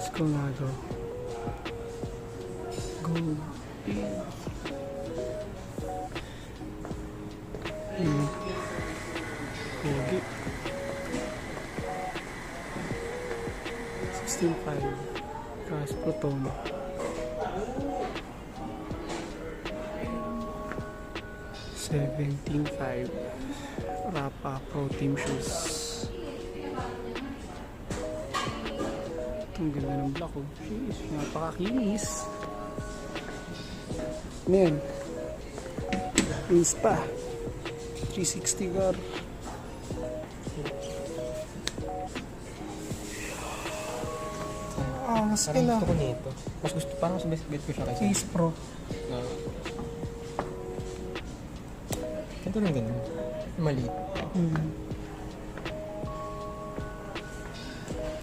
Scolado. Gold. Pogi. 16.5. Gas Proton. 17.5. Rapa Pro Team Shoes. Ang ganda ng black, oh. Jeez, napakakinis. Ano yan? Inspa 360 car. Mas Parang pila gusto ko nito. Mas gusto, parang mas best bet ko siya kaysa. Case Pro. Ganito lang ganun. Maliit.